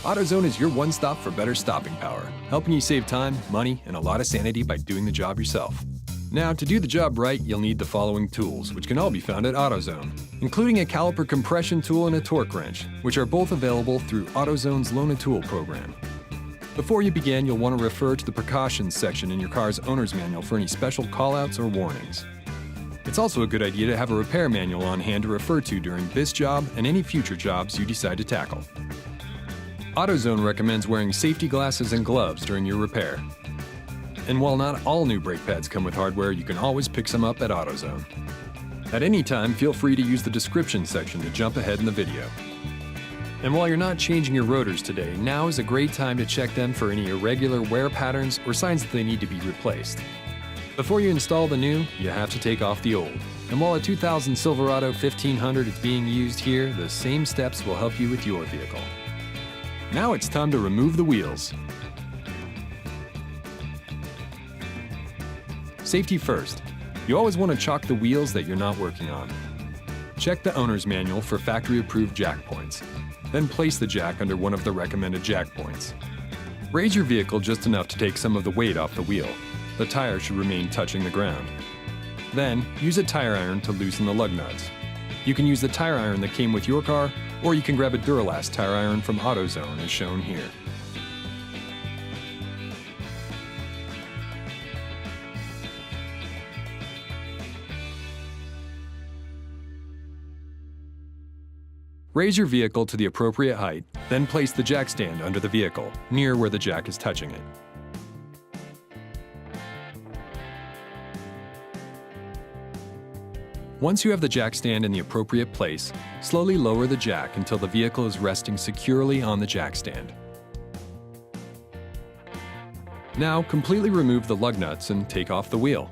AutoZone is your one stop for better stopping power, helping you save time, money, and a lot of sanity by doing the job yourself. Now, to do the job right, you'll need the following tools, which can all be found at AutoZone, including a caliper compression tool and a torque wrench, which are both available through AutoZone's Loan a Tool program. Before you begin, you'll want to refer to the precautions section in your car's owner's manual for any special callouts or warnings. It's also a good idea to have a repair manual on hand to refer to during this job and any future jobs you decide to tackle. AutoZone recommends wearing safety glasses and gloves during your repair. And while not all new brake pads come with hardware, you can always pick some up at AutoZone. At any time, feel free to use the description section to jump ahead in the video. And while you're not changing your rotors today, now is a great time to check them for any irregular wear patterns or signs that they need to be replaced. Before you install the new, you have to take off the old. And while a 2000 Silverado 1500 is being used here, the same steps will help you with your vehicle. Now it's time to remove the wheels. Safety first. You always want to chalk the wheels that you're not working on. Check the owner's manual for factory-approved jack points. Then place the jack under one of the recommended jack points. Raise your vehicle just enough to take some of the weight off the wheel. The tire should remain touching the ground. Then, use a tire iron to loosen the lug nuts. You can use the tire iron that came with your car, or you can grab a Duralast tire iron from AutoZone as shown here. Raise your vehicle to the appropriate height, then place the jack stand under the vehicle, near where the jack is touching it. Once you have the jack stand in the appropriate place, slowly lower the jack until the vehicle is resting securely on the jack stand. Now, completely remove the lug nuts and take off the wheel.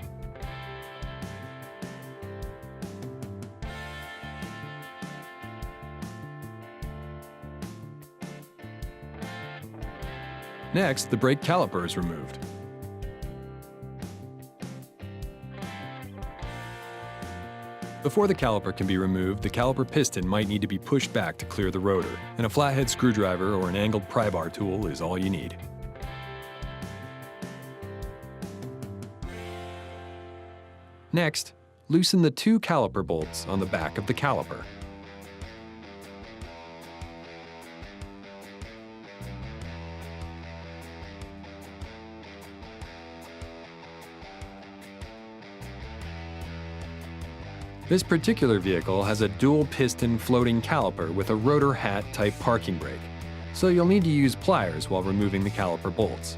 Next, the brake caliper is removed. Before the caliper can be removed, the caliper piston might need to be pushed back to clear the rotor, and a flathead screwdriver or an angled pry bar tool is all you need. Next, loosen the two caliper bolts on the back of the caliper. This particular vehicle has a dual-piston floating caliper with a rotor hat type parking brake, so you'll need to use pliers while removing the caliper bolts.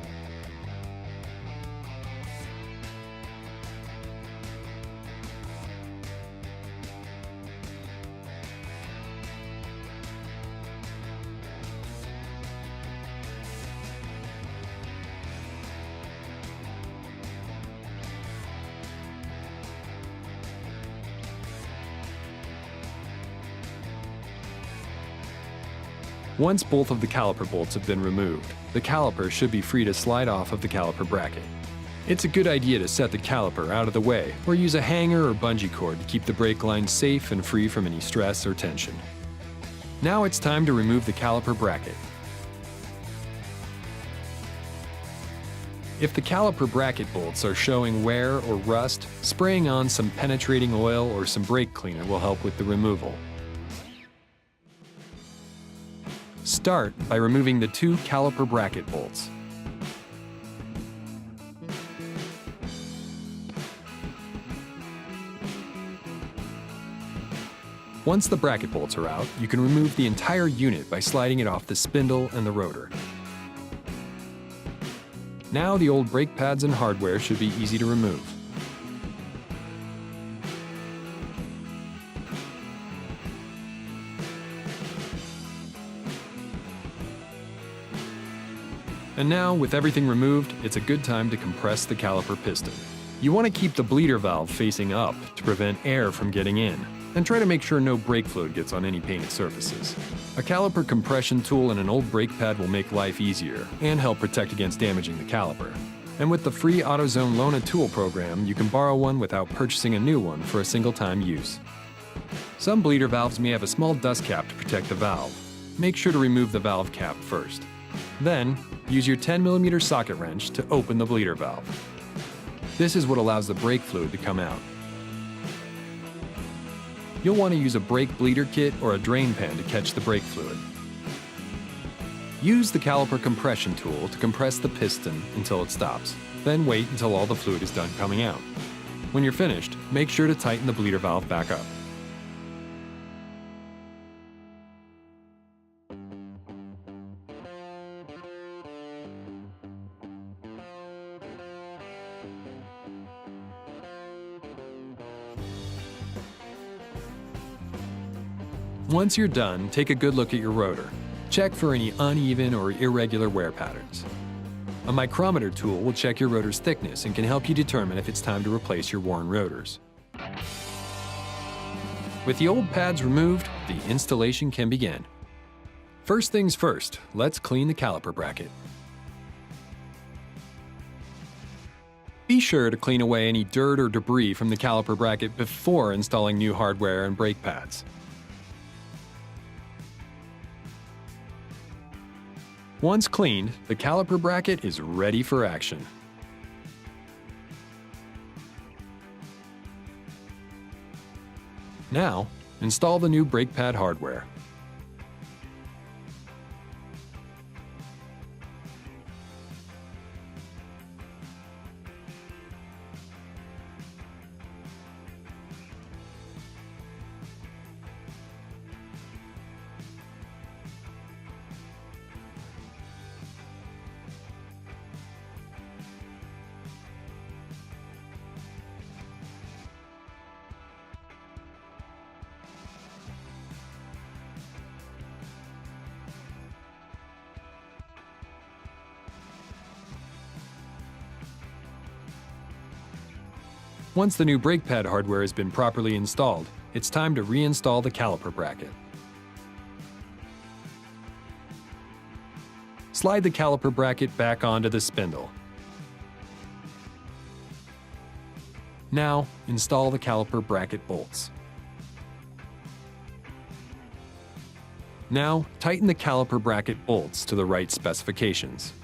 Once both of the caliper bolts have been removed, the caliper should be free to slide off of the caliper bracket. It's a good idea to set the caliper out of the way or use a hanger or bungee cord to keep the brake line safe and free from any stress or tension. Now it's time to remove the caliper bracket. If the caliper bracket bolts are showing wear or rust, spraying on some penetrating oil or some brake cleaner will help with the removal. Start by removing the two caliper bracket bolts. Once the bracket bolts are out, you can remove the entire unit by sliding it off the spindle and the rotor. Now the old brake pads and hardware should be easy to remove. And now, with everything removed, it's a good time to compress the caliper piston. You want to keep the bleeder valve facing up to prevent air from getting in, and try to make sure no brake fluid gets on any painted surfaces. A caliper compression tool and an old brake pad will make life easier and help protect against damaging the caliper. And with the free AutoZone Loan a Tool program, you can borrow one without purchasing a new one for a single-time use. Some bleeder valves may have a small dust cap to protect the valve. make sure to remove the valve cap first. Then, use your 10mm socket wrench to open the bleeder valve. This is what allows the brake fluid to come out. You'll want to use a brake bleeder kit or a drain pan to catch the brake fluid. Use the caliper compression tool to compress the piston until it stops. Then wait until all the fluid is done coming out. When you're finished, make sure to tighten the bleeder valve back up. Once you're done, take a good look at your rotor. Check for any uneven or irregular wear patterns. A micrometer tool will check your rotor's thickness and can help you determine if it's time to replace your worn rotors. With the old pads removed, the installation can begin. First things first, let's clean the caliper bracket. Be sure to clean away any dirt or debris from the caliper bracket before installing new hardware and brake pads. Once cleaned, the caliper bracket is ready for action. Now, install the new brake pad hardware. Once the new brake pad hardware has been properly installed, it's time to reinstall the caliper bracket. Slide the caliper bracket back onto the spindle. Now, install the caliper bracket bolts. Now, tighten the caliper bracket bolts to the right specifications.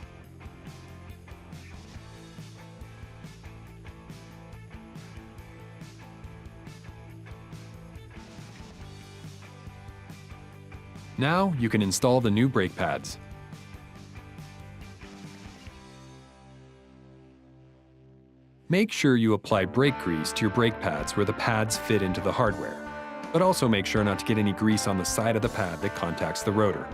Now you can install the new brake pads. Make sure you apply brake grease to your brake pads where the pads fit into the hardware, but also make sure not to get any grease on the side of the pad that contacts the rotor.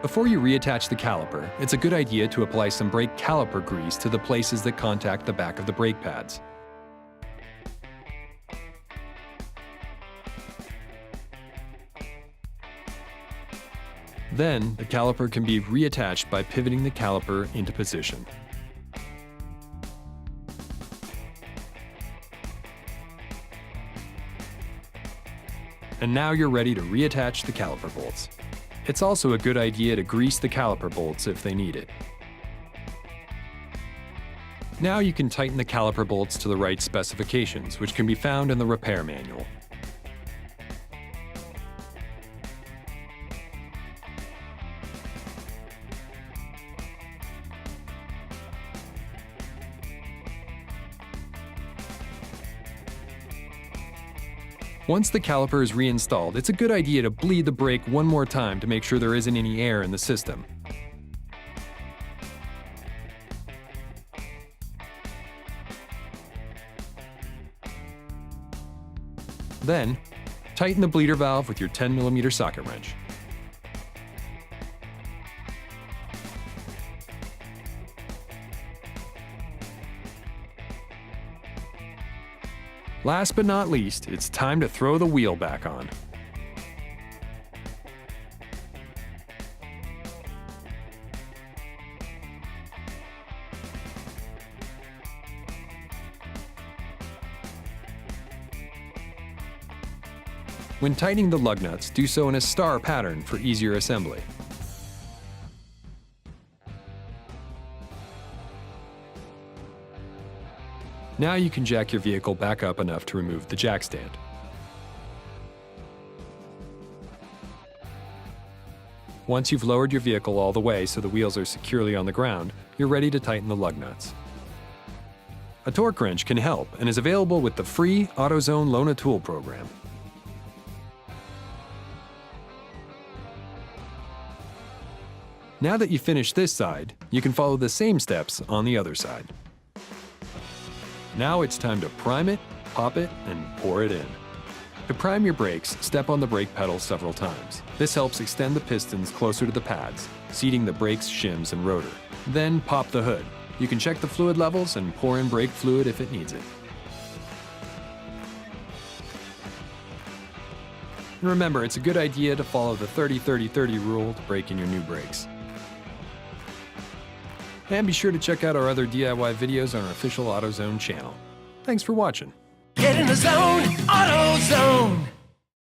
Before you reattach the caliper, it's a good idea to apply some brake caliper grease to the places that contact the back of the brake pads. Then, the caliper can be reattached by pivoting the caliper into position. And now you're ready to reattach the caliper bolts. It's also a good idea to grease the caliper bolts if they need it. Now you can tighten the caliper bolts to the right specifications, which can be found in the repair manual. Once the caliper is reinstalled, it's a good idea to bleed the brake one more time to make sure there isn't any air in the system. Then, tighten the bleeder valve with your 10mm socket wrench. Last but not least, it's time to throw the wheel back on. When tightening the lug nuts, do so in a star pattern for easier assembly. Now you can jack your vehicle back up enough to remove the jack stand. Once you've lowered your vehicle all the way so the wheels are securely on the ground, you're ready to tighten the lug nuts. A torque wrench can help and is available with the free AutoZone Loan-A-Tool program. Now that you've finished this side, you can follow the same steps on the other side. Now it's time to prime it, pop it, and pour it in. To prime your brakes, step on the brake pedal several times. This helps extend the pistons closer to the pads, seating the brakes, shims, and rotor. Then pop the hood. You can check the fluid levels and pour in brake fluid if it needs it. And remember, it's a good idea to follow the 30-30-30 rule to brake in your new brakes. And be sure to check out our other DIY videos on our official AutoZone channel. Thanks for watching. Get in the zone, AutoZone.